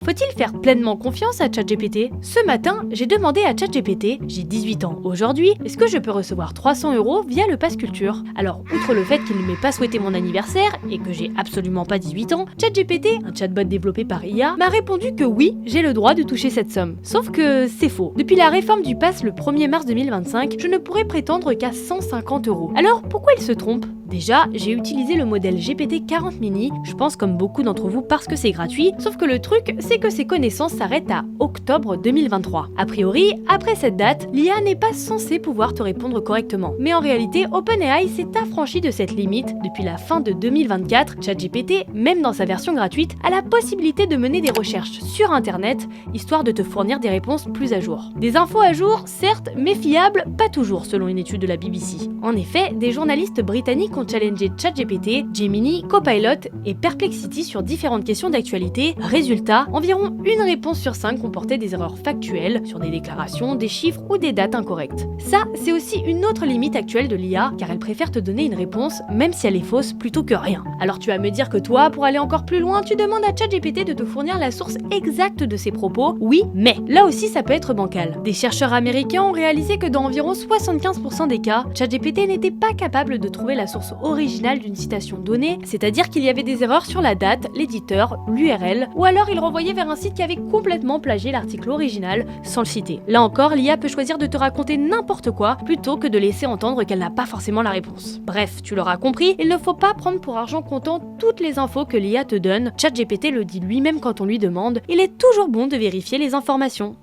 Faut-il faire pleinement confiance à ChatGPT? Ce matin, j'ai demandé à ChatGPT, j'ai 18 ans aujourd'hui, est-ce que je peux recevoir 300 € via le Pass Culture? Alors, outre le fait qu'il ne m'ait pas souhaité mon anniversaire et que j'ai absolument pas 18 ans, ChatGPT, un chatbot développé par IA, m'a répondu que oui, j'ai le droit de toucher cette somme. Sauf que c'est faux. Depuis la réforme du Pass le 1er mars 2025, je ne pourrais prétendre qu'à 150 €. Alors, pourquoi il se trompe? Déjà, j'ai utilisé le modèle GPT-40 mini, je pense comme beaucoup d'entre vous parce que c'est gratuit, sauf que le truc, c'est que ses connaissances s'arrêtent à octobre 2023. A priori, après cette date, l'IA n'est pas censée pouvoir te répondre correctement. Mais en réalité, OpenAI s'est affranchi de cette limite. Depuis la fin de 2024, ChatGPT, même dans sa version gratuite, a la possibilité de mener des recherches sur Internet, histoire de te fournir des réponses plus à jour. Des infos à jour, certes, mais fiables, pas toujours, selon une étude de la BBC. En effet, des journalistes britanniques ont challengé ChatGPT, Gemini, Copilot et Perplexity sur différentes questions d'actualité. Résultat, environ une réponse sur 5 comportait des erreurs factuelles sur des déclarations, des chiffres ou des dates incorrectes. Ça, c'est aussi une autre limite actuelle de l'IA, car elle préfère te donner une réponse, même si elle est fausse, plutôt que rien. Alors tu vas me dire que toi, pour aller encore plus loin, tu demandes à ChatGPT de te fournir la source exacte de ses propos. Oui, mais là aussi ça peut être bancal. Des chercheurs américains ont réalisé que dans environ 75% des cas, ChatGPT n'était pas capable de trouver la source originale d'une citation donnée, c'est-à-dire qu'il y avait des erreurs sur la date, l'éditeur, l'URL, ou alors il renvoyait vers un site qui avait complètement plagié l'article original sans le citer. Là encore, l'IA peut choisir de te raconter n'importe quoi plutôt que de laisser entendre qu'elle n'a pas forcément la réponse. Bref, tu l'auras compris, il ne faut pas prendre pour argent comptant toutes les infos que l'IA te donne. ChatGPT le dit lui-même quand on lui demande, il est toujours bon de vérifier les informations.